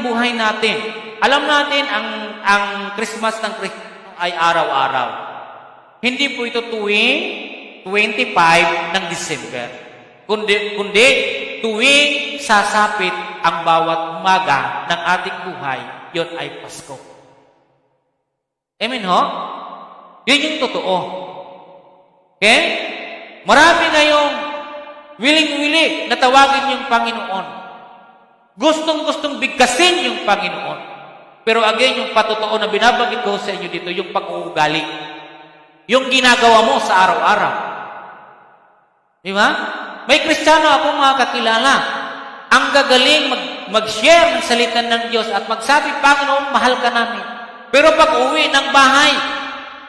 buhay natin. Alam natin ang Christmas ng Kristiyano ay araw-araw. Hindi po ito tuwing 25 ng December. Kundi tuwing sasapit ang bawat umaga ng ating buhay, yon ay Pasko. Amen ho? Yun yung totoo. Okay? Marami ngayong willing-willing na tawagin yung Panginoon. Gustong-gustong bigkasin yung Panginoon. Pero again, yung patotoo na binabanggit ko sa inyo dito, yung pag-uugali. Yung ginagawa mo sa araw-araw. Di ba? May Kristiyano ako mga kakilala. Ang gagaling mag-share ng salita ng Diyos at magsabi, Panginoon, mahal ka namin. Pero pag uwi ng bahay,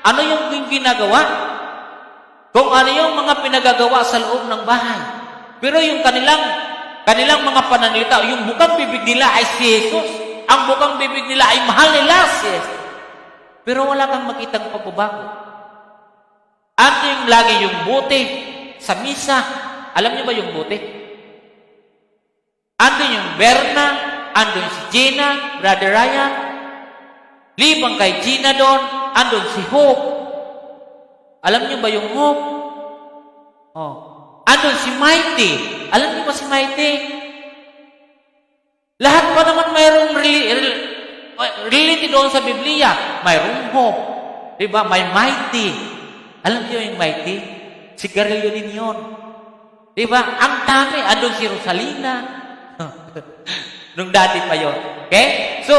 ano yung ginagawa? Kung ano yung mga pinagagawa sa loob ng bahay. Pero yung kanilang mga pananalita, yung bukang bibig nila ay si Jesus. Ang bukang bibig nila ay mahal nila si Jesus. Pero wala kang makitang pagbabago. At yung lagi yung bote sa misa. Alam niyo ba yung bote? Andun yung Berna, andun si Gina, Brother Ryan. Libang kay Gina doon, andun si Hope. Alam niyo ba yung Hope? Oh. Andun si Mighty. Alam niyo ba si Mighty? Lahat pa naman mayroong related doon sa Biblia. Mayroong Hope. Diba? May Mighty. Alam niyo yung Mighty? Sigarilyo din yun. Diba? Ang dami. Andun si Rosalina. Nung dati pa yun. Okay? So,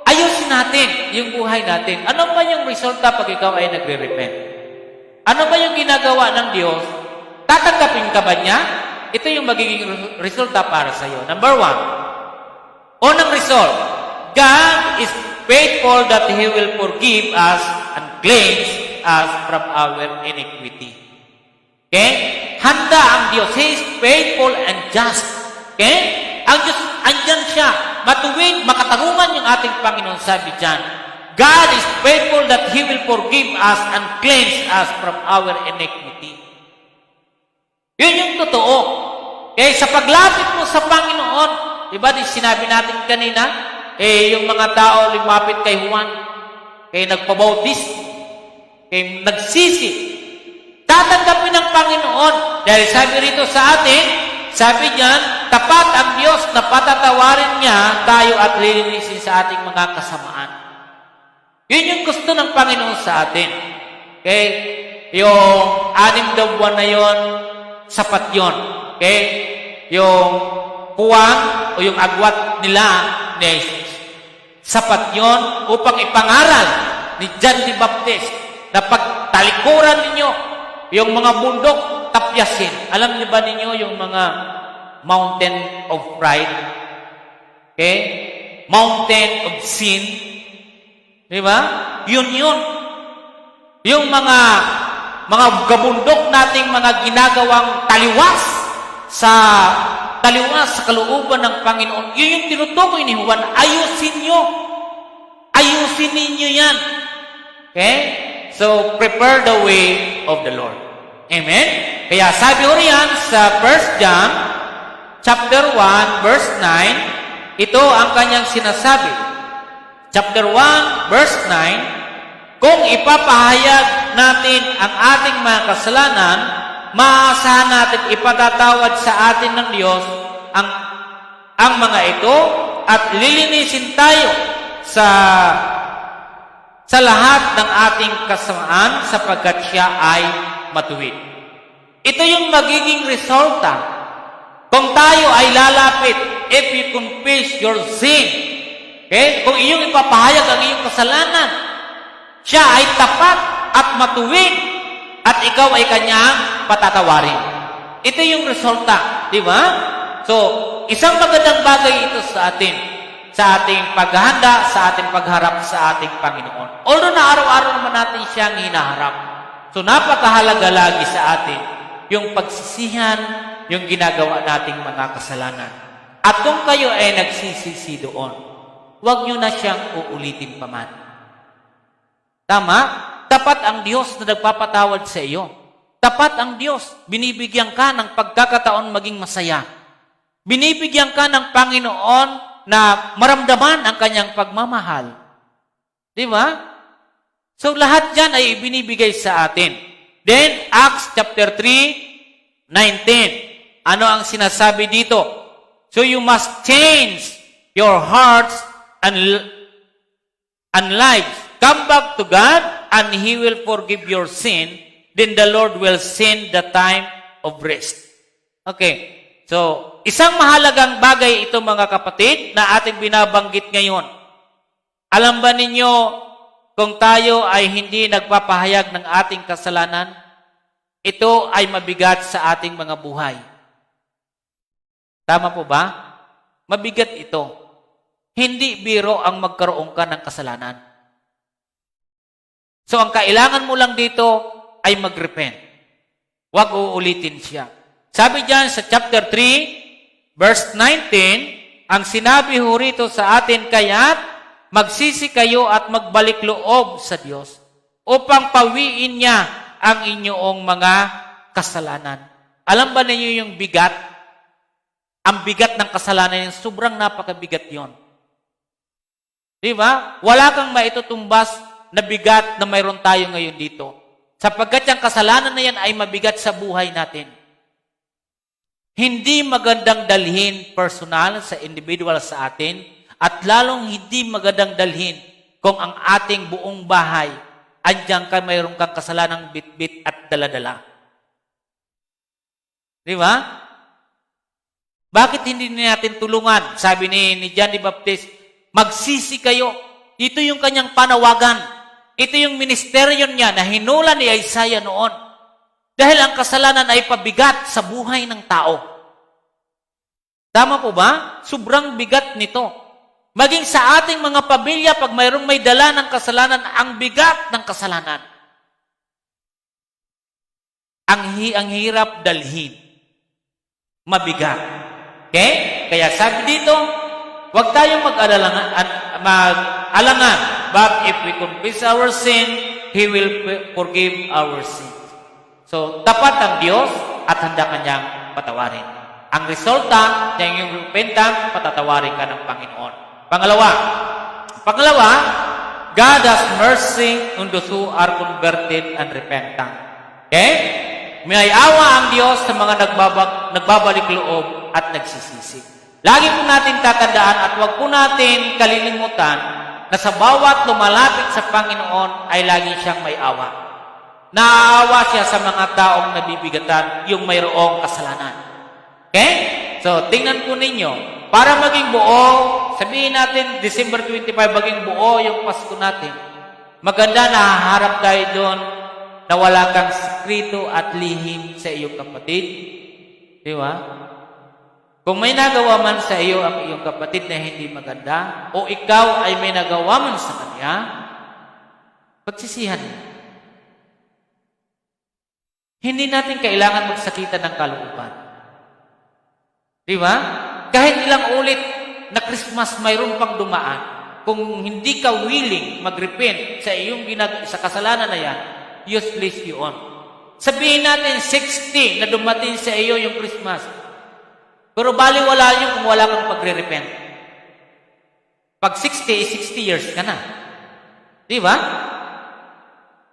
ayusin natin yung buhay natin. Ano ba yung resulta pag ikaw ay nagre-repent? Ano ba yung ginagawa ng Diyos? Tatanggapin ka ba niya? Ito yung magiging resulta para sa iyo. Number 1. Unang result, God is faithful that He will forgive us and cleanse us from our iniquity. Okay? Handa ang Diyos. He is faithful and just. Okay? Ang Diyos, andyan siya. Matuwid, makatarungan yung ating Panginoon, sabi dyan. God is faithful that He will forgive us and cleanse us from our iniquity. Yun yung totoo. Okay? Sa paglapit mo sa Panginoon, diba, sinabi natin kanina, yung mga tao lumapit kay Juan, nagpabautis, nagsisi, tatanggapin ng Panginoon. Dahil sabi rito sa atin, sabi niyan, tapat ang Diyos na patatawarin niya tayo at lilinisin sa ating mga kasamaan. Yun yung gusto ng Panginoon sa atin. Okay? Yung 6 na buwan na yun, sapat yun. Okay? Yung puwang o yung agwat nila ni Jesus. Sapat yun upang ipangaral ni John the Baptist na pagtalikuran ninyo yung mga bundok tapyasin. Alam niyo ba ninyo yung mga mountain of pride? Okay? Mountain of sin. Di ba? Yun. Yung mga gabundok nating mga ginagawang taliwas sa kalooban ng Panginoon. Yun yung tinutukoy ni Juan. Ayusin nyo. Ayusin ninyo yan. Okay? So, prepare the way of the Lord. Amen? Kaya sabi ko riyan sa 1 John chapter 1 verse 9, ito ang kanyang sinasabi. Chapter 1 verse 9, kung ipapahayag natin ang ating mga kasalanan, maaasahan natin ipatatawad sa atin ng Diyos ang mga ito at lilinisin tayo sa lahat ng ating kasamaan sapagkat siya ay matuwid. Ito yung magiging resulta kung tayo ay lalapit if you confess your sin. Okay? Kung iyong ipapahayag ang iyong kasalanan, siya ay tapat at matuwid at ikaw ay kanyang patatawarin. Ito yung resulta. Di ba? So, isang magandang bagay ito sa ating paghahanda, sa ating pagharap sa ating Panginoon. Although na araw-araw naman natin siyang hinaharap. So, napakahalaga lagi sa atin yung pagsisihan, yung ginagawa nating mga kasalanan. At kung kayo ay nagsisisi doon, huwag nyo na siyang uulitin pa man. Tama? Tapat ang Diyos na nagpapatawad sa iyo. Tapat ang Diyos. Binibigyan ka ng pagkakataon maging masaya. Binibigyan ka ng Panginoon na maramdaman ang kanyang pagmamahal. Di ba? So lahat yan ay ibinibigay sa atin. Then, Acts chapter 3, 19. Ano ang sinasabi dito? So you must change your hearts and lives. Come back to God and He will forgive your sin. Then the Lord will send the time of rest. Okay. So, isang mahalagang bagay ito mga kapatid na ating binabanggit ngayon. Alam ba ninyo kung tayo ay hindi nagpapahayag ng ating kasalanan, ito ay mabigat sa ating mga buhay. Tama po ba? Mabigat ito. Hindi biro ang magkaroon ka ng kasalanan. So, ang kailangan mo lang dito ay mag-repent. Huwag uulitin siya. Sabi diyan sa chapter 3, verse 19, ang sinabi ho rito sa atin, kaya't magsisi kayo at magbalik loob sa Diyos upang pawiin niya ang inyong mga kasalanan. Alam ba ninyo yung bigat? Ang bigat ng kasalanan, sobrang napakabigat yon. Di ba? Wala kang maitutumbas na bigat na mayroon tayo ngayon dito. Sapagkat yung kasalanan na yan ay mabigat sa buhay natin. Hindi magandang dalhin personal sa individual sa atin at lalong hindi magandang dalhin kung ang ating buong bahay andyan ka mayroon kang kasalanang bit-bit at dala-dala. Di ba? Bakit hindi natin tulungan? Sabi ni John the Baptist, magsisi kayo. Ito yung kanyang panawagan. Ito yung ministeryo niya na hinula ni Isaiah noon. Dahil ang kasalanan ay pabigat sa buhay ng tao. Tama po ba? Sobrang bigat nito. Maging sa ating mga pamilya, pag mayroong may dala ng kasalanan, ang bigat ng kasalanan. Ang hirap dalhin. Mabigat. Okay? Kaya sabi dito, huwag tayong mag-alangan. But if we confess our sin, He will forgive our sins. So, tapat ang Diyos at handa kanyang patawarin. Ang resulta ng iyong repentance, patatawarin ka ng Panginoon. Pangalawa, God has mercy on those who are converted and repentant. Okay? May awa ang Diyos sa mga nagbabalik loob at nagsisisi. Lagi po natin tatandaan at huwag po natin kalilimutan na sa bawat lumalapit sa Panginoon ay lagi siyang may awa. Naaawa siya sa mga taong nabibigatan yung mayroong kasalanan. Okay? So, tingnan po ninyo. Para maging buo, sabihin natin, December 25, maging buo yung Pasko natin. Maganda na haharap tayo doon na wala kang sekreto at lihim sa iyong kapatid. Di ba? Kung may nagawa man sa iyo ang iyong kapatid na hindi maganda, o ikaw ay may nagawa man sa kanya, pagsisihan mo. Hindi natin kailangan magsakitan ng kalooban. Di ba? Kahit ilang ulit na Christmas mayroon pang dumaan, kung hindi ka willing mag-repent sa iyong sa kasalanan na yan, useless yun. Sabihin natin 60 na dumating sa iyo yung Christmas. Pero baliwala yun kung wala kang pagre-repent. Pag 60 years ka na. Di ba?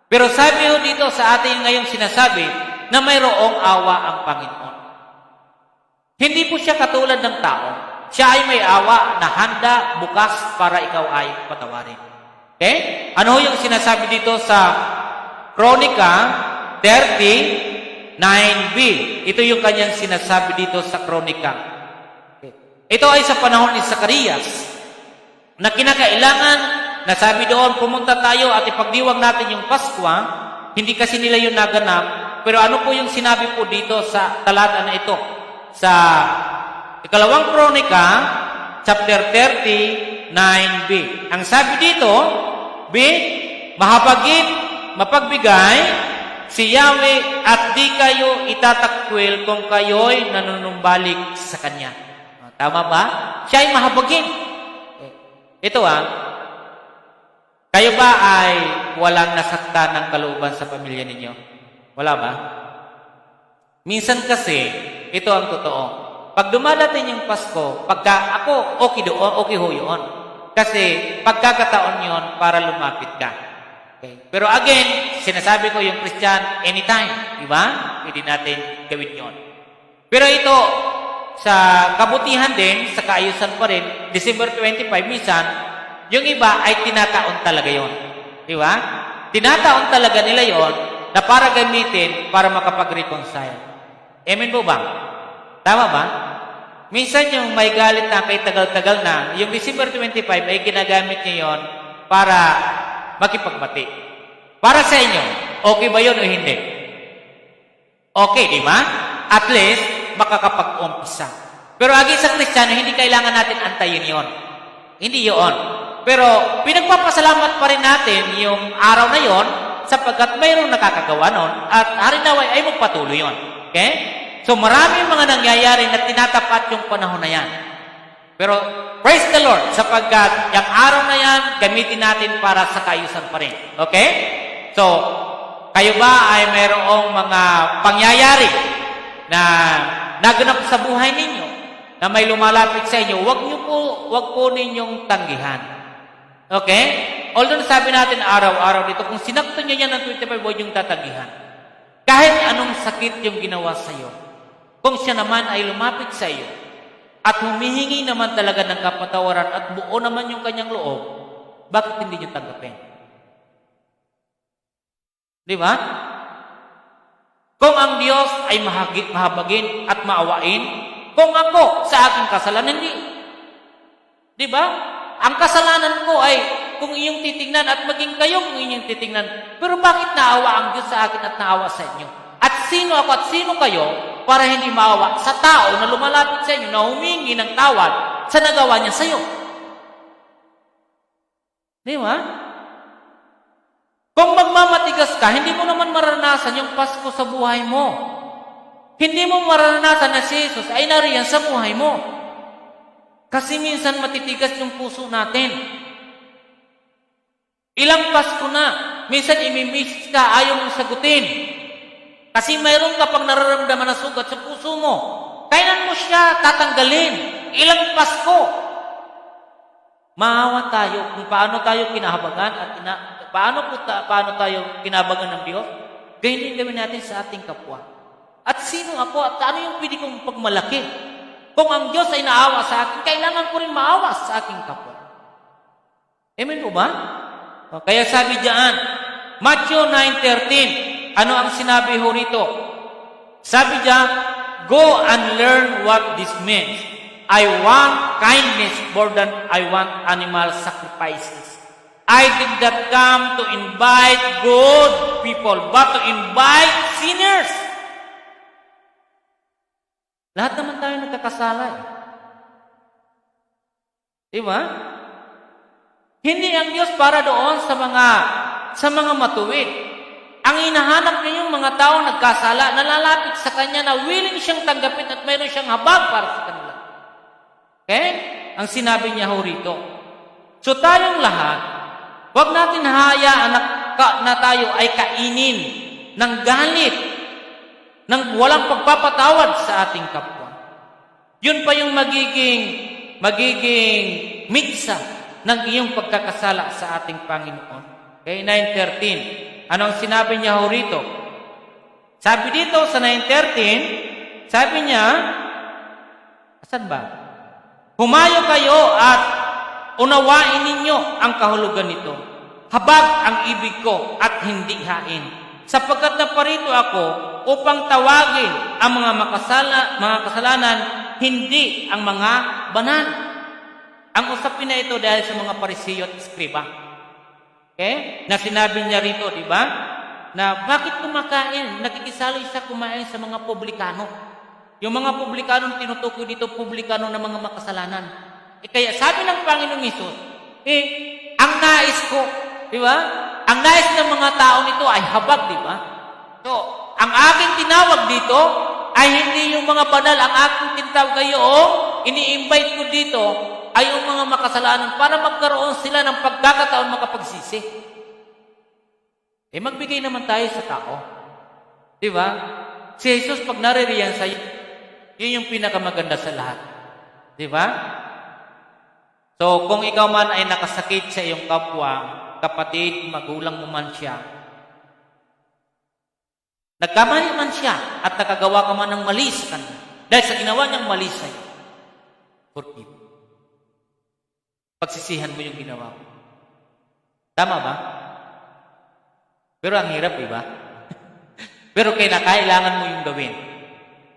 Pero sabi ho dito sa atin ngayong sinasabi na mayroong awa ang Panginoon. Hindi po siya katulad ng tao. Siya ay may awa na handa, bukas para ikaw ay patawarin. Okay? Ano ho yung sinasabi dito sa Kronika 39b? Ito yung kanyang sinasabi dito sa Kronika. Okay. Ito ay sa panahon ni Zacarias na kinakailangan nasabi doon, pumunta tayo at ipagdiwang natin yung Pasko. Hindi kasi nila yun naganap. Pero ano po yung sinabi po dito sa talata na ito? Sa Ikalawang Kronika, chapter 39b. Ang sabi dito, B, mahapagit, mapagbigay, si Yahweh at di kayo itatakwil kung kayo'y nanunumbalik sa Kanya. Tama ba? Siya ay mahabagin. Ito kayo ba ay walang nasaktan ng kalooban sa pamilya ninyo? Wala ba? Minsan kasi, ito ang totoo. pag dumadating yung Pasko, pagka ako, okay doon, okay ho yun. Kasi pagkakataon yun para lumapit ka. Okay. Pero again, sinasabi ko yung Christian, anytime. Di ba? Pwede natin gawin yun. Pero ito, sa kabutihan din, sa kaayusan pa rin, December 25, minsan, yung iba ay tinataon talaga yon. Di ba? Tinataon talaga nila yon na para gamitin para makapag-reconcile. Amen po ba? Tama ba? Minsan yung may galit na kay tagal-tagal na, yung December 25 ay ginagamit niya yon para makipagbati. Para sa inyo, okay ba yun o hindi? Okay, di ba? At least, makakapag-umpisa. Pero agi sa Kristiyano, hindi kailangan natin antayin yon. Hindi yun. Pero pinagpapasalamat pa rin natin yung araw na yon sapagkat mayroong nakakagawa nun at harinaway ay magpatuloy yon. Okay? So maraming mga nangyayari na tinatapat yung panahon na yan. Pero praise the Lord sapagkat yung araw na yan gamitin natin para sa kaayusan pa rin. Okay? So, kayo ba ay mayroong mga pangyayari na naganap sa buhay ninyo na may lumalapit sa inyo? Wag po ninyong tanggihan. Okay? Although sabi natin araw-araw dito, kung sinakto niya yan ng 25, huwag yung tatanggihan. Kahit anong sakit yung ginawa sa iyo, kung siya naman ay lumapit sa iyo at humihingi naman talaga ng kapatawaran at buo naman yung kanyang loob, bakit hindi niyo tanggapin? Di ba? Kung ang Diyos ay mahabagin at maawain, kung ako sa aking kasalanan, hindi. Di ba? Ang kasalanan ko ay kung inyong titingnan at maging kayo kung inyong titingnan. Pero bakit naawa ang Diyos sa akin at naawa sa inyo? At sino ako at sino kayo para hindi maawa sa tao na lumalapit sa inyo, na humingi ng tawad sa nagawa niya sa iyo? Di ba? Kung magmamatigas ka, hindi mo naman maranasan yung Pasko sa buhay mo. Hindi mo maranasan na si Jesus ay nariyan sa buhay mo. Kasi minsan matitigas yung puso natin. Ilang Pasko na, minsan imimiss ka, ayaw mong sagutin. Kasi mayroon ka pang nararamdaman na sugat sa puso mo. Kailan mo siya tatanggalin? Ilang Pasko? Maawa tayo kung paano tayo kinahabagan at paano tayo kinahabagan ng Diyos. Ganyan din gawin natin sa ating kapwa. At sino ako at ano yung pwede kong pagmalaki? Kung ang Diyos ay naawa sa akin, kailangan ko rin maawa sa aking kapwa. Amen po ba? Kaya sabi diyan, Matthew 9:13, ano ang sinabi ho rito? Sabi diyan, go and learn what this means. I want kindness more than I want animal sacrifices. I did not come to invite good people, but to invite sinners. Lahat naman tayo nagkakasala eh. Diba? Hindi ang Diyos para doon sa mga matuwid. Ang hinahanap niya yung mga tao nagkasala, nalalapit sa Kanya na willing siyang tanggapin at mayroon siyang habag para sa kanila. Okay? Ang sinabi niya ho rito. So tayong lahat, huwag natin hayaan na tayo ay kainin ng galit, ng walang pagpapatawad sa ating kapwa. Yun pa yung magiging miksa ng iyong pagkakasala sa ating Panginoon. Okay, 9:13. Anong sinabi niya ho rito? Sabi dito sa 9:13, sabi niya, asan ba? Humayo kayo at unawain ninyo ang kahulugan nito. Habag ang ibig ko at hindi hain. Sapagkat naparito ako upang tawagin ang mga kasalanan, hindi ang mga banal. Ang usapin na ito dahil sa mga Pariseo at Eskriba. Okay? Na sinabi niya rito, di ba? Na bakit kumakain? Nakikisali siya kumain sa mga publikano. Yung mga publikano, tinutukoy dito, publikano ng mga makasalanan. Kaya sabi ng Panginoong Hesus, ang nais ko, di ba? Ang nais ng mga tao nito ay habag, di ba? So, ang aking tinawag dito ay hindi yung mga banal. Ang aking tinawag ngayong ini-invite ko dito ay yung mga makasalanan para magkaroon sila ng pagkakataon makapagsisi. Magbigay naman tayo sa tao. Di ba? Si Jesus pag naririyan sa'yo, Yun yung pinakamaganda sa lahat. Di ba? So, kung ikaw man ay nakasakit sa iyong kapwa, kapatid, magulang mo man siya, nagkamali man siya at nakagawa ka man ng mali sa kanya, dahil sa ginawa niyang mali sa iyo, forgive. Pagsisihan mo yung ginawa mo. Tama ba? Pero ang hirap, di ba? Pero kailangan mo yung gawin.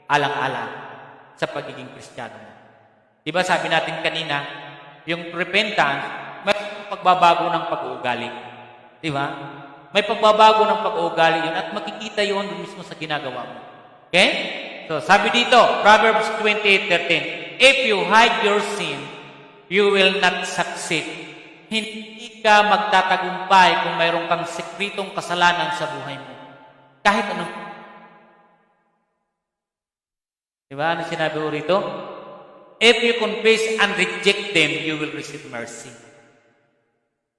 Alang-alang sa pagiging Kristiyano mo. Di ba sabi natin kanina, yung repentance, may pagbabago ng pag-uugali. Di ba? May pagbabago ng pag-uugali yun at makikita yun mismo sa ginagawa mo. Okay? So, sabi dito, Proverbs 28:13, if you hide your sin, you will not succeed. Hindi ka magtatagumpay kung mayroon kang sekretong kasalanan sa buhay mo. Kahit ano. Di ba? Ano sinabi ko rito? If you confess and reject them, you will receive mercy.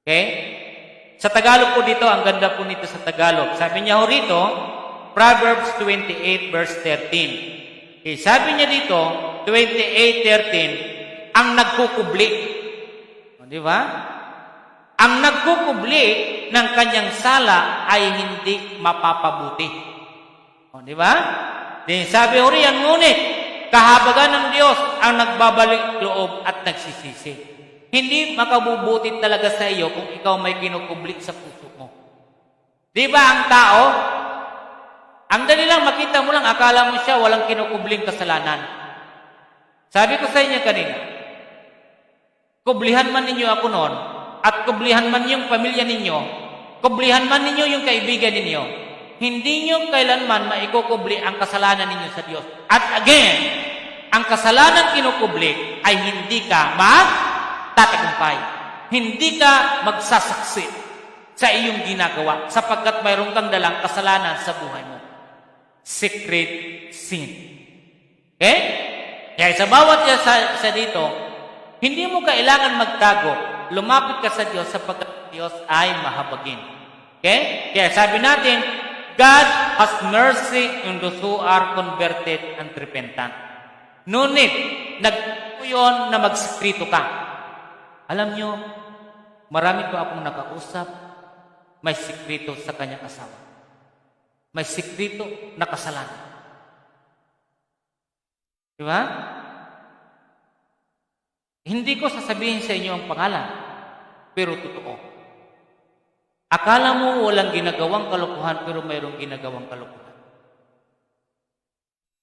Okay? Sa Tagalog po dito, ang ganda po nito sa Tagalog. Sabi niya ho rito, Proverbs 28 verse 13. Okay, sabi niya dito, 28:13, ang nagkukubli. Di ba? Ang nagkukubli ng kanyang sala ay hindi mapapabuti. Di ba? Sabi ho riyan, ngunit, kahabagan ng Diyos ang nagbabalik loob at nagsisisi. Hindi makabubuti talaga sa iyo kung ikaw may kinukubli sa puso mo. Di ba ang tao, ang dali lang makita mo lang, akala mo siya walang kinukubling kasalanan. Sabi ko sa inyo kanina, kublihan man ninyo ako noon, at kublihan man yung pamilya ninyo, kublihan man ninyo yung kaibigan ninyo, hindi nyo kailanman maikukubli ang kasalanan ninyo sa Diyos. At again, ang kasalanan kinukubli ay hindi ka magtatagumpay. Hindi ka magsasaksi sa iyong ginagawa sapagkat mayroon kang dalang kasalanan sa buhay mo. Secret sin. Okay? Kaya sa bawat sa dito, hindi mo kailangan magtago. Lumapit ka sa Diyos sapagkat Diyos ay mahabagin. Okay? Kaya sabi natin, God has mercy on those who are converted and repentant. No need. Nagpuyon na magsikrito ka. Alam nyo, marami pa akong nakausap, may sikrito sa kanyang asawa. May sikrito na kasalanan. Di ba? Hindi ko sasabihin sa inyo ang pangalan, pero totoo. Akala mo walang ginagawang kalokohan, pero mayroong ginagawang kalokohan.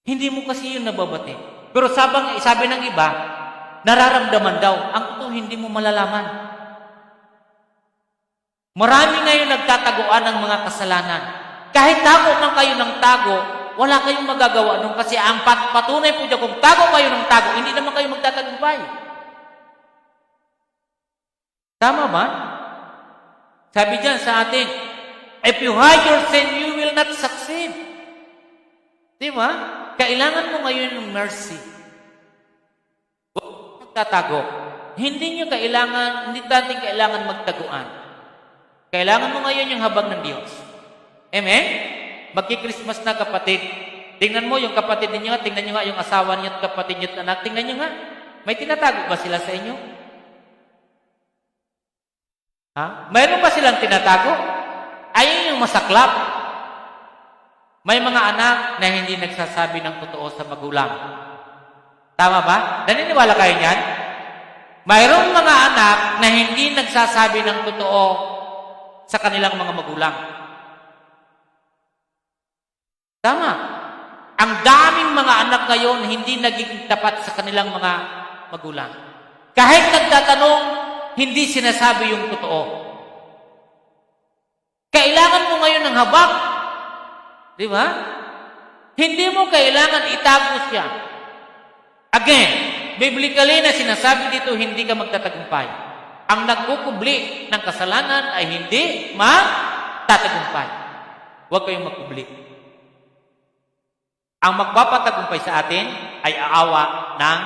Hindi mo kasi yun nababati. Pero sabi ng iba, nararamdaman daw. Ang totoo, hindi mo malalaman. Marami ngayon nagtataguan ng mga kasalanan. Kahit tago lang kayo ng tago, wala kayong magagawa nung kasi ang patunay po dyan, kung tago kayo ng tago, hindi naman kayo magtatagumpay. Tama ba? Sabi dyan sa atin, if you hide your sin, you will not succeed. Di ba? Kailangan mo ngayon ng mercy. Huwag magtatago. Hindi natin kailangan magtaguan. Kailangan mo ngayon yung habag ng Diyos. Amen? Magki-Christmas na kapatid. Tingnan mo yung kapatid ninyo, tingnan nyo nga yung asawa niyo at kapatid niyo at anak. Tingnan nyo nga. May tinatago ba sila sa inyo? Ha? Mayroon ba silang tinatago? Ayun yung masaklap. May mga anak na hindi nagsasabi ng totoo sa magulang. Tama ba? Naniniwala kayo niyan? Mayroong mga anak na hindi nagsasabi ng totoo sa kanilang mga magulang. Tama. Ang daming mga anak ngayon hindi nagiging tapat sa kanilang mga magulang. Kahit nagtatanong, hindi sinasabi yung totoo. Kailangan mo ngayon ng habag. Di ba? Hindi mo kailangan itago siya. Again, biblically na sinasabi dito, hindi ka magtatagumpay. Ang nagkukubli ng kasalanan ay hindi magtatagumpay. Huwag kayong magkubli. Ang magpapatagumpay sa atin ay aawa ng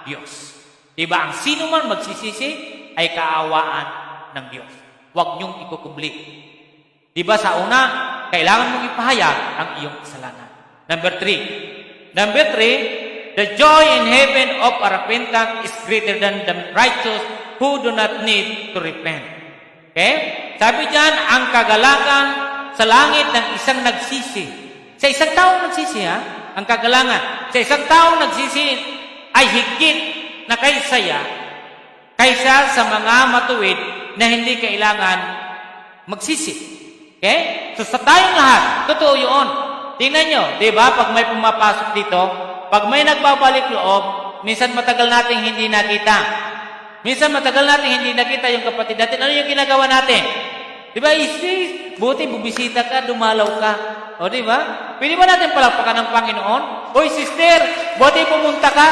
Diyos. Diba? Ang sino man magsisisi ay kaawaan ng Diyos. Huwag niyong ikukubli. Diba sa una, kailangan mong ipahayag ang iyong kasalanan. Number 3, the joy in heaven of a repentant is greater than the righteous who do not need to repent. Okay? Sabi diyan, ang kagalakan sa langit ng isang nagsisi. Sa isang taong nagsisi, ang kagalangan. Sa isang taong nagsisi ay higit na kaysa sa mga matuwid na hindi kailangan magsisi. Okay? So sa tayong lahat, totoo yun. Tingnan nyo, di ba? Pag may pumapasok dito, pag may nagbabalik loob, minsan matagal nating hindi nakita. Minsan matagal nating hindi nakita yung kapatid natin. Ano yung ginagawa natin? Di ba? Buti, bubisita ka, dumalaw ka. O di ba? Pwede ba natin palakpakan ng Panginoon? Oy, sister, buti pumunta ka.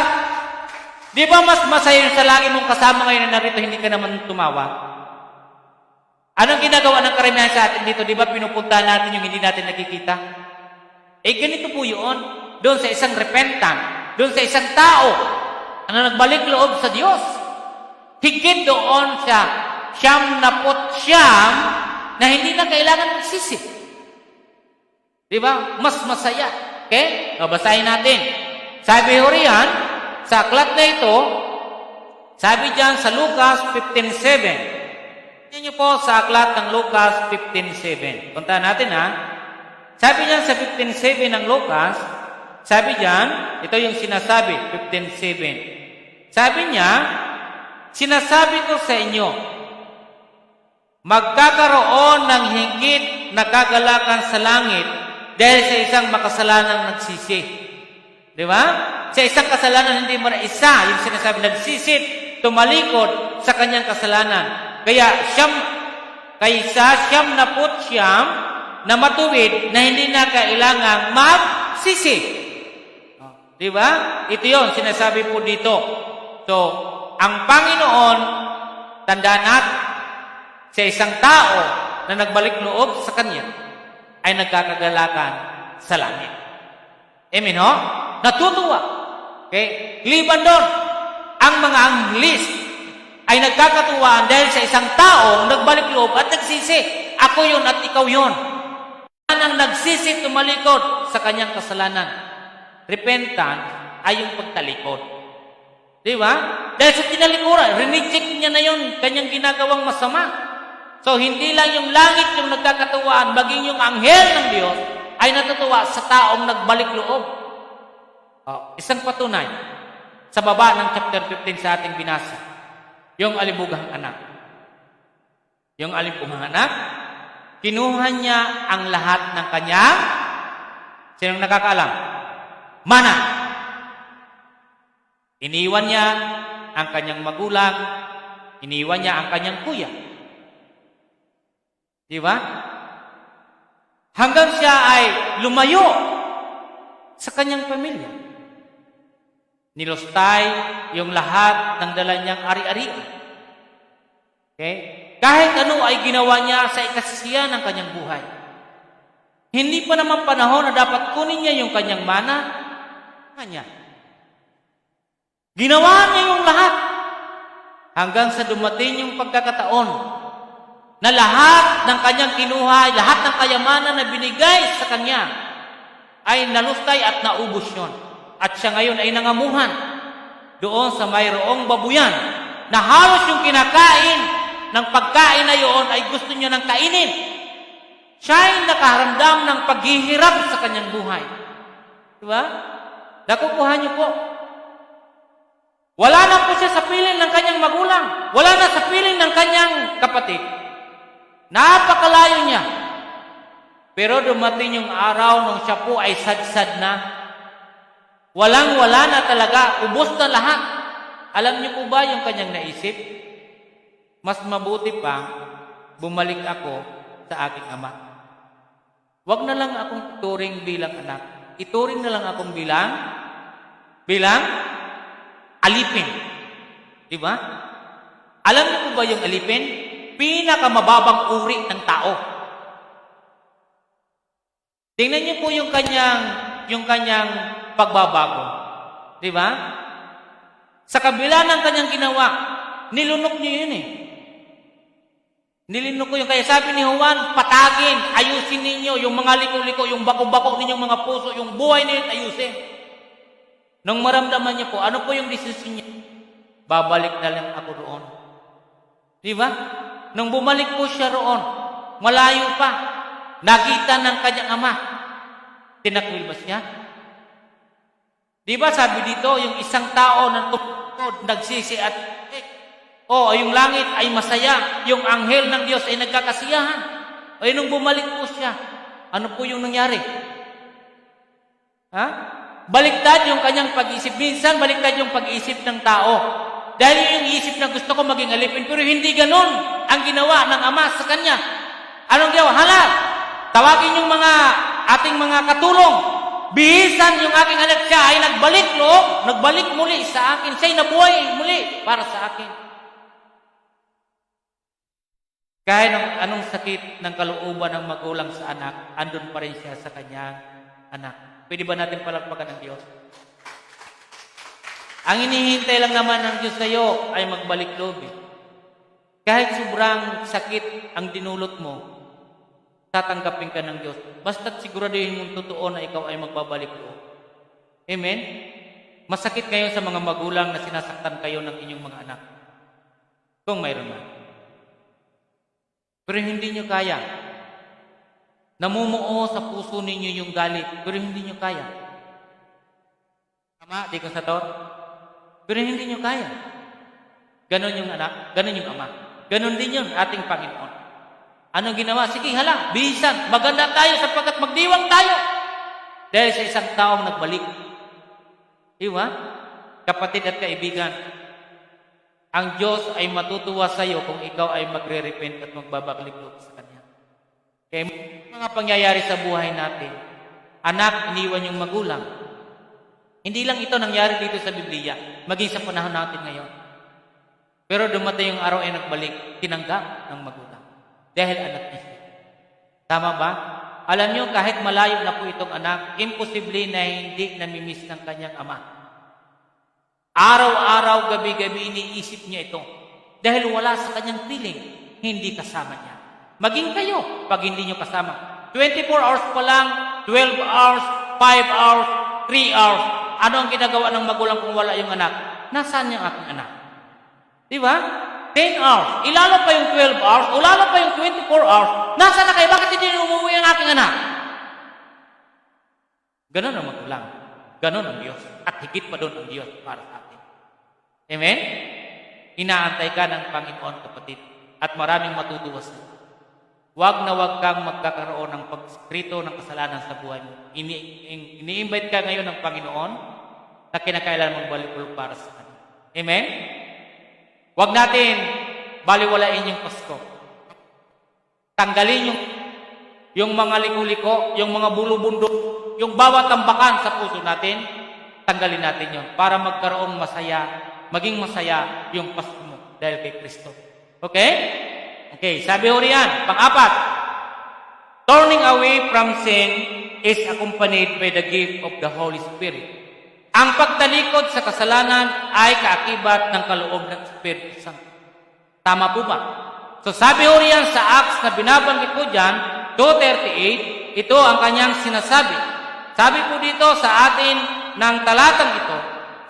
Di ba mas masaya sa lagi mong kasama ngayon na narito, hindi ka naman tumawa? Anong ginagawa ng karamihan sa atin dito? Di ba pinupuntahan natin yung hindi natin nakikita? Ganito po yun. Doon sa isang repentant, doon sa isang tao na nagbalik loob sa Diyos. Higit doon sa 99 na hindi na kailangan magsisi. Di ba? Mas masaya. Okay? Babasahin natin. Sabi ho riyan, sa aklat na ito, sabi diyan sa Lucas 15:7. Tingnan niyo po sa aklat ng Lucas 15:7. Puntahan natin Sabi diyan sa 15:7 ng Lucas, sabi diyan, ito yung sinasabi, 15:7. Sabi niya, sinasabi ko sa inyo, magkakaroon ng higit na kagalakan sa langit dahil sa isang makasalanang nagsisi. Di ba? Sa isang kasalanan, hindi mo na isa, yung sinasabi, nagsisit, tumalikod sa kanyang kasalanan. Kaysa 99 na matuwid na hindi na kailangang magsisi. Di ba? Ito yun, sinasabi po dito. So, ang Panginoon, tandaan natin, sa isang tao na nagbalik loob sa Kanya, ay nagkakagalakan sa langit. Amen, ho? Natutuwa. Okay? Liban doon, ang mga Anglis ay nagkakatuwaan dahil sa isang taong nagbalik loob at nagsisi. Ako yun at ikaw yun. Ang nagsisi tumalikod sa kanyang kasalanan. Repentant ay yung pagtalikod. Di ba? Dahil sa tinalikuran, rineject niya na yun, kanyang ginagawang masama. So, hindi lang yung langit yung nagkakatuwaan, maging yung anghel ng Diyos ay natutuwa sa taong nagbalik loob. Isang patunay sa baba ng chapter 15 sa ating binasa, yung alibughang anak. Yung alibughang anak, kinuha niya ang lahat ng kanyang, sinong nakakaalam? Mana. Iniwan niya ang kanyang magulang, iniwan niya ang kanyang kuya. Di ba? Hanggang siya ay lumayo sa kanyang pamilya. Nilustay yung lahat ng dala niyang ari-arian. Okay? Kahit ano ay ginawa niya sa ikasisiyan ng kanyang buhay. Hindi pa naman panahon na dapat kunin niya yung kanyang mana. Kanya. Ginawa niya yung lahat. Hanggang sa dumating yung pagkakataon na lahat ng kanyang kinuha, lahat ng kayamanan na binigay sa kanya ay nalustay at naubos yun. At siya ngayon ay nangamuhan doon sa mayroong babuyan na halos yung kinakain ng pagkain na yun ay gusto niya nang kainin. Siya ay nakaramdam ng paghihirap sa kanyang buhay. Diba? Nakukuha niyo po. Wala na po siya sa piling ng kanyang magulang. Wala na sa piling ng kanyang kapatid. Napakalayo niya. Pero dumating yung araw nung siya po ay sadsad na. Walang-wala na talaga. Ubos na lahat. Alam niyo po ba yung kanyang naisip? Mas mabuti pa, bumalik ako sa aking ama. Huwag na lang akong ituring bilang anak. Ituring na lang akong bilang alipin. Diba? Alam niyo po ba yung alipin? Pinakamababang uri ng tao. Tingnan niyo po yung kanyang pagbabago. Di ba? Sa kabila ng kanyang ginawa, nilunok niyo yun Nilunok ko yun. Kaya sabi ni Juan, patagin, ayusin ninyo yung mga liko-liko, yung bako-bako ninyong mga puso, yung buhay ninyo ayusin. Nung maramdaman niya po, ano po yung desisyon niya? Babalik na lang ako roon. Di ba? Nung bumalik po siya roon, malayo pa, nakita ng kanyang ama. Tinakwil ba siya? Di ba sabi dito, yung isang tao na tungkod, nagsisi at yung langit ay masaya, yung anghel ng Diyos ay nagkakasiyahan. Nung bumalik po siya, ano po yung nangyari? Baliktad yung kanyang pag-iisip. Minsan, baliktad yung pag-iisip ng tao. Dahil yung isip na gusto ko maging alipin, pero hindi ganun ang ginawa ng Ama sa kanya. Anong ginawa? Hala, tawagin yung ating mga katulong. Bihisan yung aking anak, siya ay nagbalik muli sa akin. Siya'y nabuhay muli para sa akin. Kahit anong sakit ng kalooban ng magulang sa anak, andun pa rin siya sa kanyang anak. Pwede ba natin palakpakan ng Diyos? Ang inihintay lang naman ng Diyos sa iyo ay magbalik loob. Kahit sobrang sakit ang dinulot mo, tatanggapin ka ng Diyos. Basta't siguraduhin mong totoo na ikaw ay magbabalik loob. Amen? Masakit ngayon sa mga magulang na sinasaktan kayo ng inyong mga anak. Kung mayroon man. Pero hindi nyo kaya. Namumuo sa puso ninyo yung galit, pero hindi nyo kaya. Tama, di ko sa to? Pero hindi nyo kaya. Ganon yung anak, ganon yung ama. Ganon din yun ating Panginoon. Anong ginawa? Sige, hala, bihisan, maganda tayo sapagkat magdiwang tayo. Dahil sa isang taong nagbalik. Diba? Kapatid at kaibigan, ang Diyos ay matutuwa sa iyo kung ikaw ay magre-repent at magbabalik loob sa Kanya. Kaya mga pangyayari sa buhay natin, anak, iniwan yung magulang. Hindi lang ito nangyari dito sa Biblia, maging sa panahon natin ngayon. Pero dumating yung araw ay nagbalik, tinanggap ng magulang. Dahil anak niya siya. Tama ba? Alam niyo, kahit malayo na po itong anak, imposible na hindi namimiss ng kanyang ama. Araw-araw, gabi-gabi, iniisip niya ito. Dahil wala sa kanyang piling, hindi kasama niya. Maging kayo, pag hindi nyo kasama. 24 hours pa lang, 12 hours, 5 hours, 3 hours. Ano ang ginagawa ng magulang kung wala yung anak? Nasaan yung aking anak? Diba? 10 hours. Ilalo pa yung 12 hours, ulalo pa yung 24 hours. Nasaan na kayo? Bakit hindi umuwi ang aking anak? Ganon ang magulang. Ganon ang Diyos. At higit pa doon ang Diyos para sa atin. Amen? Inaantay ka ng Panginoon, kapatid. At maraming matutuwa sa iyo. Huwag na huwag kang magkakaroon ng pagsikrito ng kasalanan sa buhay mo. Ini-invite ka ngayon ng Panginoon na kinakailangan magbalik ulit para sa Kanya. Amen? Huwag natin baliwalain yung Pasko. Tanggalin yung mga liko-liko, yung mga bulubundok, yung bawat tambakan sa puso natin, tanggalin natin yon para magkaroon maging masaya yung Pasko mo dahil kay Kristo. Okay? Okay, sabi ho riyan, pang-apat, turning away from sin is accompanied by the gift of the Holy Spirit. Ang pagtalikod sa kasalanan ay kaakibat ng kaloob ng Espiritu Santo. Tama po ba? So sabi ho riyan sa Acts na binabanggit ko dyan, 2:38, ito ang kanyang sinasabi. Sabi po dito sa atin ng talatang ito,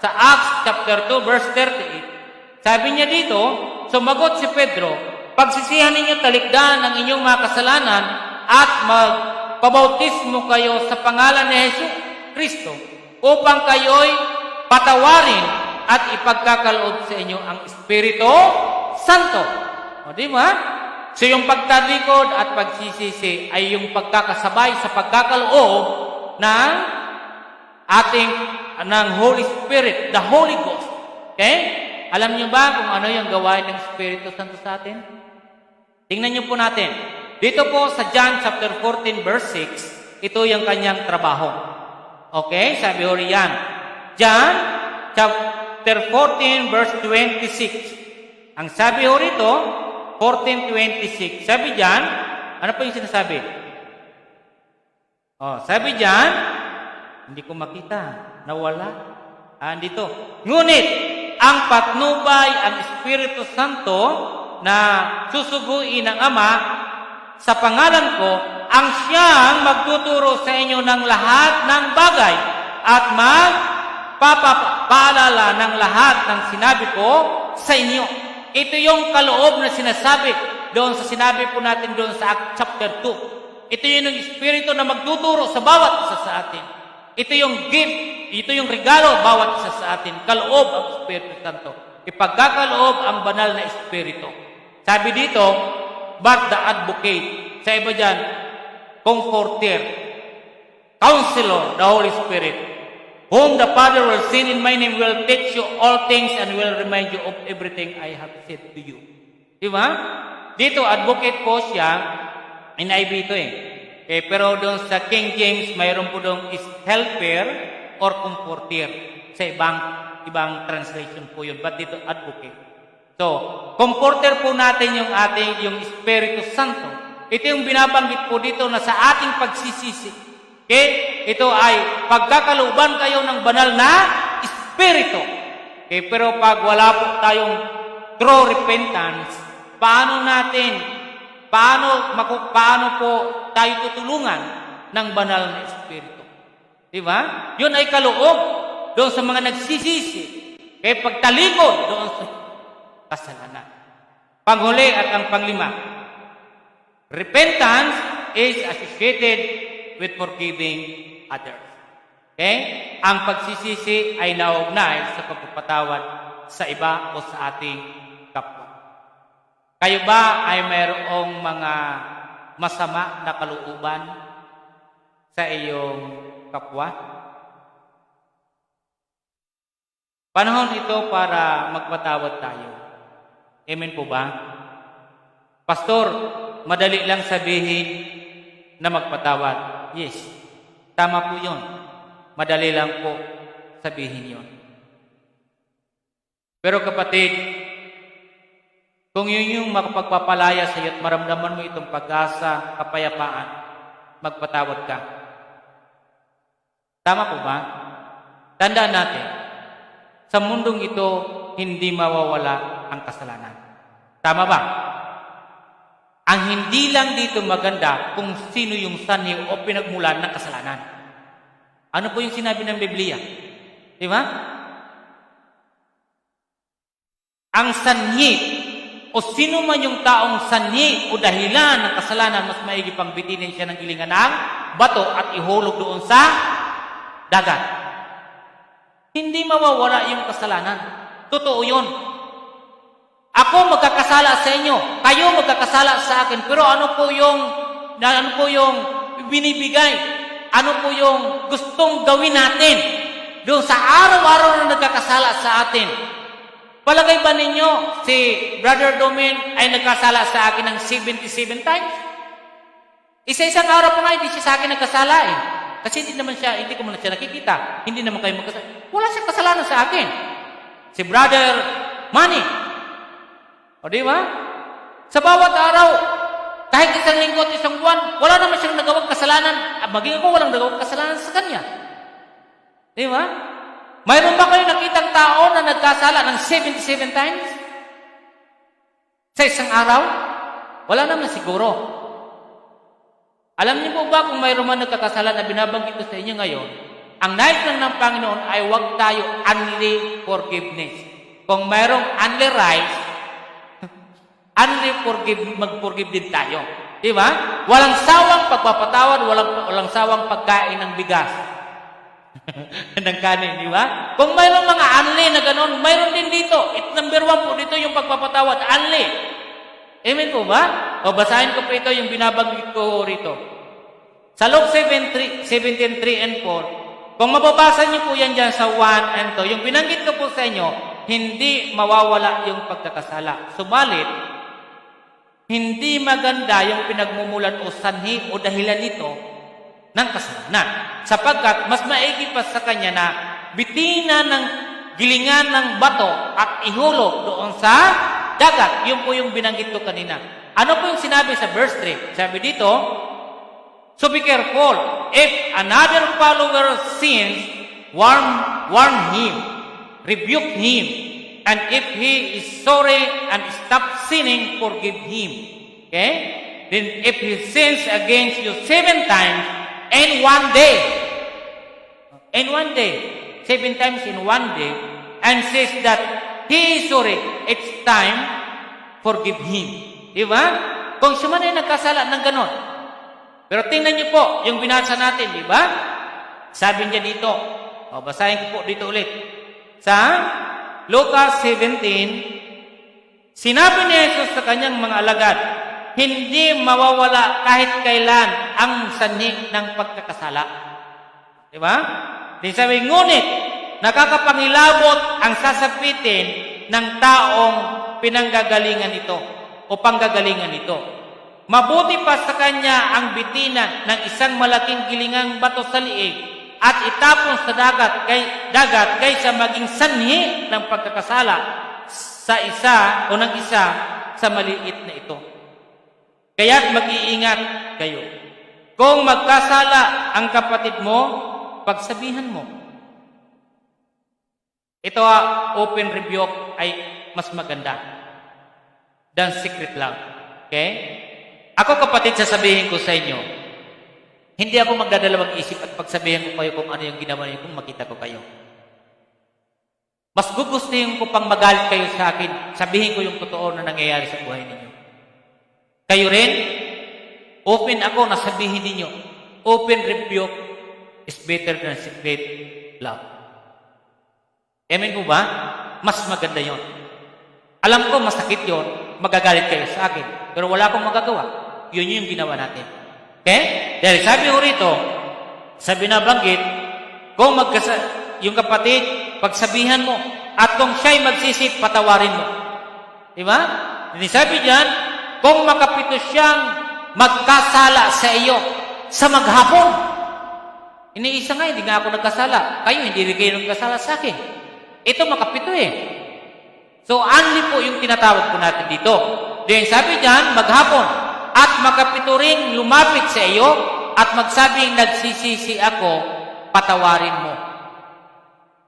sa Acts chapter 2 verse 38, sabi niya dito, sumagot si Pedro, pagsisihan ninyo talikdan ang inyong mga kasalanan at magpabautismo kayo sa pangalan ni Jesus Kristo upang kayo'y patawarin at ipagkakaloob sa inyo ang Espiritu Santo. O di ba? So yung pagtalikod at pagsisisi ay yung pagkakasabay sa pagkakaloob ng Holy Spirit, the Holy Ghost. Okay? Alam niyo ba kung ano yung gawain ng Espiritu Santo sa atin? Tingnan niyo po natin. Dito po sa John chapter 14 verse 6, ito yung kanyang trabaho. Okay? Sabi ho riyan. John chapter 14 verse 26. Ang sabi ho rito, 14:26. Sabi diyan, ano po yung sinasabi? Sabi diyan, hindi ko makita. Nawala. Dito. Ngunit, ang patnubay, ang Espiritu Santo, na susuguin ng Ama sa pangalan ko, ang siyang magtuturo sa inyo ng lahat ng bagay at paalala ng lahat ng sinabi ko sa inyo. Ito yung kaloob na sinasabi doon sa sinabi po natin doon sa Acts chapter 2. Ito yung Espiritu na magtuturo sa bawat isa sa atin. Ito yung gift, ito yung regalo bawat isa sa atin. Kaloob ang Espiritu Santo. Ipagkakaloob ang banal na Espiritu. Sabi dito, but the advocate. Sa iba dyan, comforter, counselor, the Holy Spirit, whom the Father will send in my name will teach you all things and will remind you of everything I have said to you. Diba? Dito, advocate po siya, NIV ito pero doon sa King James, mayroon po doon is helper or comforter. Sa ibang translation po yun. But dito, advocate. So, comforter po natin yung Espiritu Santo. Ito yung binabanggit po dito na sa ating pagsisisi. Ito ay pagkakalooban kayo ng banal na Espiritu. Pero pag wala po tayong true repentance, paano po tayo tutulungan ng banal na Espiritu? Diba? Yun ay kaloob doon sa mga nagsisisi. Pagtalikod doon sa kasalanan. Panghuli at ang panglima, repentance is associated with forgiving others. Ang pagsisisi ay naugnay sa pagpapatawad sa iba o sa ating kapwa. Kayo ba ay mayroong mga masama na kalooban sa iyong kapwa? Panahon ito para magpatawad tayo. Amen po ba? Pastor, madali lang sabihin na magpatawad. Yes, tama po yun. Madali lang po sabihin yun. Pero kapatid, kung yun yung makapagpapalaya sa iyo at maramdaman mo itong pag-asa, kapayapaan, magpatawad ka. Tama po ba? Tandaan natin, sa mundong ito, hindi mawawala ang kasalanan. Tama ba? Ang hindi lang dito maganda kung sino yung sanhi o pinagmulan ng kasalanan. Ano po yung sinabi ng Biblia? Di ba? Ang sanhi o sino man yung taong sanhi o dahilan ng kasalanan, mas maigi pang bitinin siya ng gilingan ng bato at ihulog doon sa dagat. Hindi mawawala yung kasalanan. Totoo yun. Ako magkakasala sa inyo, kayo magkakasala sa akin, pero ano po yung binibigay? Ano po yung gustong gawin natin doon sa araw-araw na nagkakasala sa atin? Palagay ba ninyo si Brother Domin ay nagkasala sa akin ng 77 times? Isa-isang araw pa nga, hindi siya sa akin nagkasala Kasi hindi ko man siya nakikita. Hindi naman kayo magkasala. Wala siyang kasalanan sa akin. Si Brother Manny. O di ba? Sa bawat araw, kahit isang linggo at isang buwan, wala naman siyang nagawang kasalanan. Maging ako walang nagawang kasalanan sa kanya. Di ba? Mayroon ba kayo nakitang tao na nagkasala ng 77 times? Sa isang araw? Wala naman siguro. Alam niyo po ba kung mayroon man nagkakasala na binabanggit ko sa inyo ngayon, ang nais lang ng Panginoon ay huwag tayo only forgiveness. Kung mayroong only rights, mag-forgive din tayo. Di ba? Walang sawang pagpapatawad, walang sawang pagkain ng bigas. ng kanin, di ba? Kung mayroong mga only na gano'n, mayroon din dito. Number 1 po dito yung pagpapatawad, only. Amen po ba? O basahin ko po ito yung binabanggit ko rito. Sa Luke 17:3 and 4, kung mababasa niyo po yan dyan sa 1 and 2, yung binanggit ko po sa inyo, hindi mawawala yung pagkakasala. Subalit, hindi maganda yung pinagmumulan o sanhi o dahilan nito ng kasalanan. Sapagkat mas maigi pa sa kanya na bitina ng gilingan ng bato at ihulog doon sa dagat. Yun po yung binanggit ko kanina. Ano po yung sinabi sa verse 3? Sabi dito, so be careful. If another follower sins, warn him, rebuke him, and if he is sorry and stop sinning, forgive him. Okay? Then if he sins against you 7 times, and one day, 7 times in one day, and says that he is sorry, it's time, forgive him. Di ba? Kung siya man ay nagkasala ng ganon. Pero tingnan niyo po, yung binasa natin, di ba? Sabi niya dito, basahin ko po dito ulit. Sa Lucas 17, sinabi ni Jesus sa kanyang mga alagad, hindi mawawala kahit kailan ang sanhi ng pagkakasala. Di ba? Di sabi, ngunit nakakapangilabot ang sasapitin ng taong pinanggagalingan ito o panggagalingan ito. Mabuti pa sa kanya ang bitinan ng isang malaking gilingang bato sa liig at itapon sa dagat kaysa maging sanhi ng pagkakasala sa isa o ng isa sa maliit na ito. Kaya't mag-iingat kayo. Kung magkasala ang kapatid mo, pagsabihan mo. Ito open rebuke ay mas maganda than secret love. Okay? Ako kapatid, sasabihin ko sa inyo, hindi ako magdadalawang isip at pagsabihin ko kayo kung ano yung ginawa niyo kung makita ko kayo. Mas gugustuhin ko pang magalit kayo sa akin, sabihin ko yung totoo na nangyayari sa buhay ninyo. Kayo rin, open ako na sabihin ninyo, open rebuke is better than secret love. Amen po ba? Mas maganda yon. Alam ko masakit yon, magagalit kayo sa akin, pero wala akong magagawa. Yun yung ginawa natin. Okay? Dahil sabi ko rito, sa binabanggit, kung yung kapatid, pagsabihan mo, at kung siya'y magsisip, patawarin mo. Diba? Hindi sabi diyan, kung makapito siyang magkasala sa iyo sa maghapon. Iniisa nga, hindi nga ako nagkasala. Kayo, hindi rin kayo nagkasala sa akin. Ito makapito eh. So, only po yung tinatawag po natin dito. Then sabi diyan, maghapon. At makapito rin lumapit sa iyo at magsabing nagsisisi ako, patawarin mo.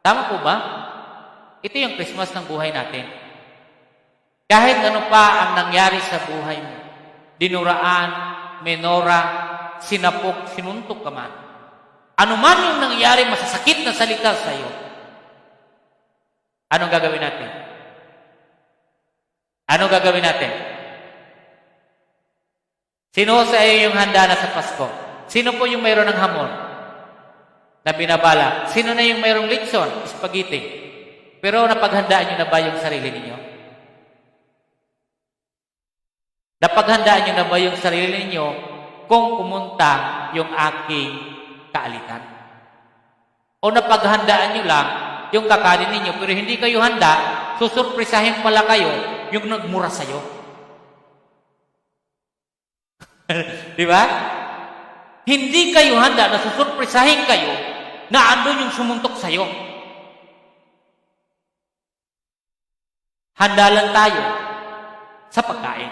Tama po ba? Ito yung Christmas ng buhay natin. Kahit ano pa ang nangyari sa buhay mo, dinuraan, menora, sinapok, sinuntok ka man. Ano man yung nangyari, masasakit na salita sa iyo, anong gagawin natin? Anong gagawin natin? Sino sa iyo yung handa na sa Pasko? Sino po yung mayroon ng hamon na binabala? Sino na yung mayroong litson, spaghetti? Pero napaghandaan nyo na ba yung sarili ninyo? Napaghandaan nyo na ba yung sarili ninyo kung pumunta yung aking kaalitan? O napaghandaan nyo lang yung kakanin ninyo pero hindi kayo handa, susurprisahin pala kayo yung nagmura sa'yo? Di ba? Hindi kayo handa na susurprisahin kayo na andun yung sumuntok sa'yo. Handa lang tayo sa pagkain.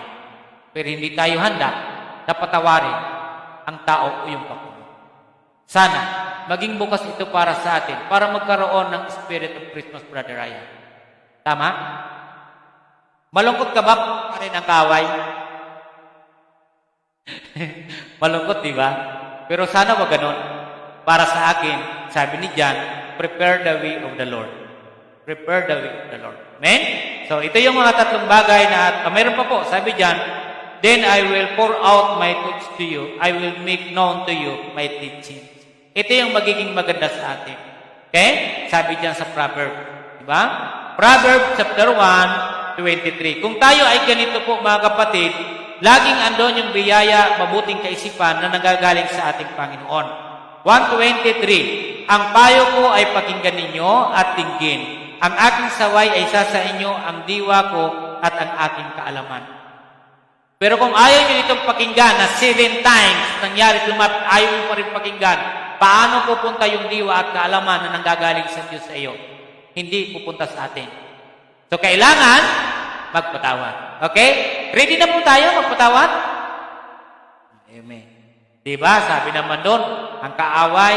Pero hindi tayo handa na patawarin ang tao o yung kapwa. Sana, maging bukas ito para sa atin, para magkaroon ng spirit of Christmas, Brother Ryan. Tama? Malungkot ka ba pa rin ang kaaway? Malungkot, di ba? Pero sana wag ganon. Para sa akin, sabi ni John, prepare the way of the Lord. Prepare the way of the Lord. Amen? So, ito yung mga tatlong bagay na, mayroon pa po, sabi John, then I will pour out my thoughts to you. I will make known to you my teachings. Ito yung magiging maganda sa atin. Okay? Sabi diyan sa Proverbs. Diba? Proverbs chapter 1:23. Kung tayo ay ganito po mga kapatid, laging andon yung biyaya, mabuting kaisipan na nagagaling sa ating Panginoon. 1:23. Ang payo ko ay pakinggan ninyo at tinggin. Ang aking saway ay isa sa inyo, ang diwa ko at ang aking kaalaman. Pero kung ayaw nyo itong pakinggan na 7 times nangyari lumapit, ayaw nyo pa rin pakinggan, paano pupunta yung diwa at kaalaman na nanggagaling sa Diyos sa iyo? Hindi pupunta sa atin. So, kailangan magpatawad. Okay? Ready na po tayo magpatawad? Amen. Diba? Sabi naman doon, ang kaaway,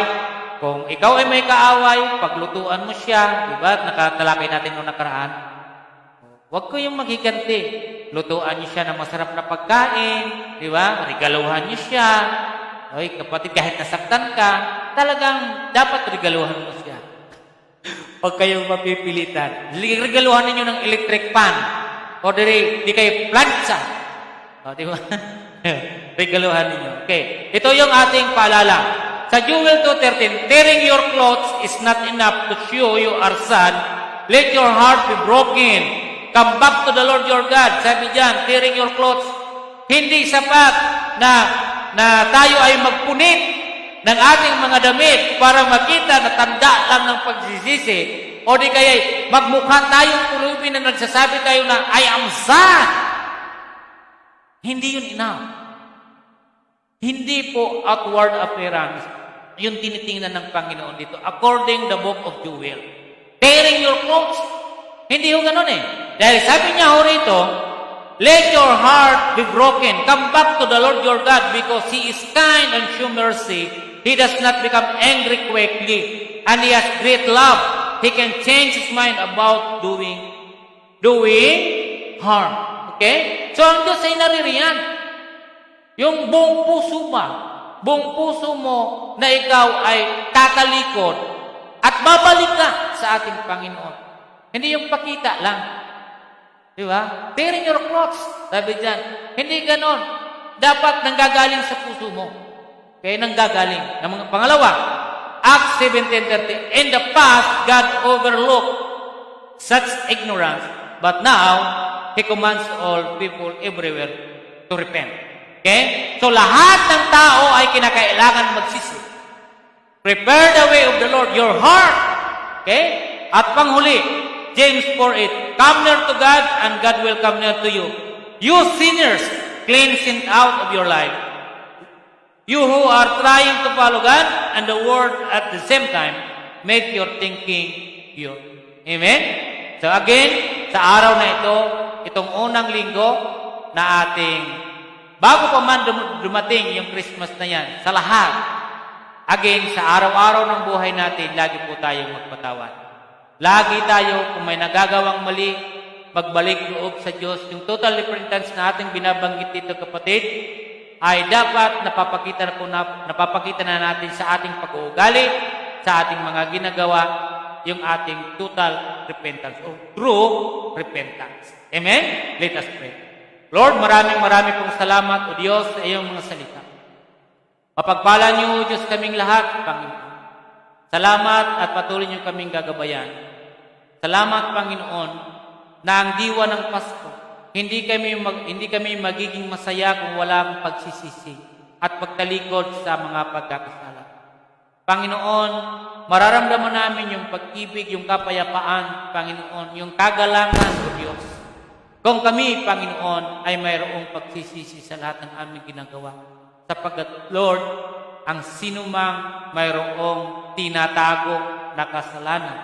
kung ikaw ay may kaaway, paglutuan mo siya, diba? Nakatalakay natin noong nakaraan. Huwag ko yung maghiganti. Lutuan niyo siya ng masarap na pagkain, diba? Regaluhan niyo siya. Oy, kapatid, kahit nasaktan ka, talagang dapat regaluhan mo siya. Huwag kayong mapipilitan. Regaluhan ninyo ng electric fan. O di kayo plancha. O, di ba? Regaluhan ninyo. Okay. Ito yung ating paalala. Sa Joel 2:13, tearing your clothes is not enough to show you are sad. Let your heart be broken. Come back to the Lord your God. Sabi diyan, tearing your clothes. Hindi sapat na tayo ay magpunit ng ating mga damit para makita na tanda lang ng pagsisisi. O di kaya magmukha tayong pulubi na nagsasabi tayo na, I am sad. Hindi yun enough. Hindi po outward appearance yung tinitingnan ng Panginoon dito. According the book of Joel. Tearing your clothes. Hindi yung ganun eh. Dahil sabi niya ho rito, let your heart be broken. Come back to the Lord your God because He is kind and show mercy. He does not become angry quickly. And He has great love. He can change His mind about doing harm. Okay? So, ang Diyos ay naririyan. Yung buong puso mo na ikaw ay tatalikod at babalik ka sa ating Panginoon. Hindi yung pakita lang. Di ba? Tearing your clothes. Sabi dyan. Hindi ganon. Dapat nanggagaling sa puso mo. Okay? Nanggagaling. Pangalawa, Acts 17:30. In the past, God overlooked such ignorance, but now, He commands all people everywhere to repent. Okay? So, lahat ng tao ay kinakailangan magsisi. Prepare the way of the Lord, your heart. Okay? At panghuli, James 4:8. Come near to God, and God will come near to you. You sinners, clean sin out of your life. You who are trying to follow God and the Word at the same time, make your thinking pure. Amen? So again, sa araw na ito, itong unang linggo na ating, bago pa man dumating yung Christmas na yan, sa lahat, again, sa araw-araw ng buhay natin, lagi po tayong magpatawad. Lagi tayo, kung may nagagawang mali, magbalik loob sa Diyos. Yung total repentance na ating binabanggit dito, kapatid, ay dapat napapakita na natin sa ating pag-uugali, sa ating mga ginagawa, yung ating total repentance or true repentance. Amen? Let us pray. Lord, maraming pong salamat, O Diyos, sa iyong mga salita. Mapagpala niyo, O Diyos, kaming lahat, Panginoon. Salamat at patuloy niyo kaming gagabayan. Salamat, Panginoon, na ang diwa ng Pasko, hindi kami magiging masaya kung walang pagsisisi at pagtalikod sa mga pagkakasala. Panginoon, mararamdaman namin yung pag-ibig, yung kapayapaan, Panginoon, yung kagalangan, O Diyos. Kung kami, Panginoon, ay mayroong pagsisisi sa lahat ng aming ginagawa. Sapagkat, Lord, ang sinumang mayroong tinatago na kasalanan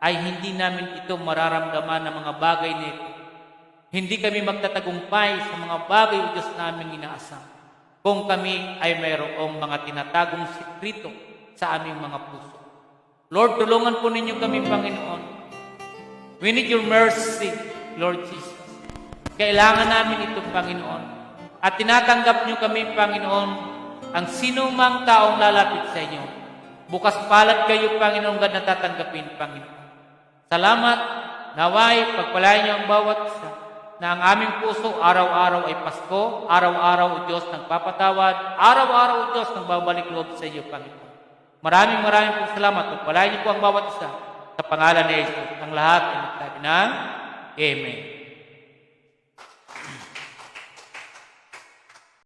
ay hindi namin ito mararamdaman ng mga bagay na ito. Hindi kami magtatagumpay sa mga bagay o Diyos namin inaasam kung kami ay mayroong mga tinatagong sikrito sa aming mga puso. Lord, tulungan po ninyo kami, Panginoon. We need your mercy, Lord Jesus. Kailangan namin ito, Panginoon. At tinatanggap niyo kami, Panginoon, ang sinumang taong lalapit sa inyo. Bukas palad kayo, Panginoon, God, na tatanggapin, Panginoon. Salamat, naway, pagpalain niyo ang bawat isa, na ang aming puso araw-araw ay Pasko, araw-araw o Diyos nagpapatawad, araw-araw o Diyos nagbabalik loob sa iyo, Panginoon. Maraming pong salamat. Pagpalain niyo po ang bawat isa sa pangalan ni Jesus. Ang lahat ay nagsabi ng Amen.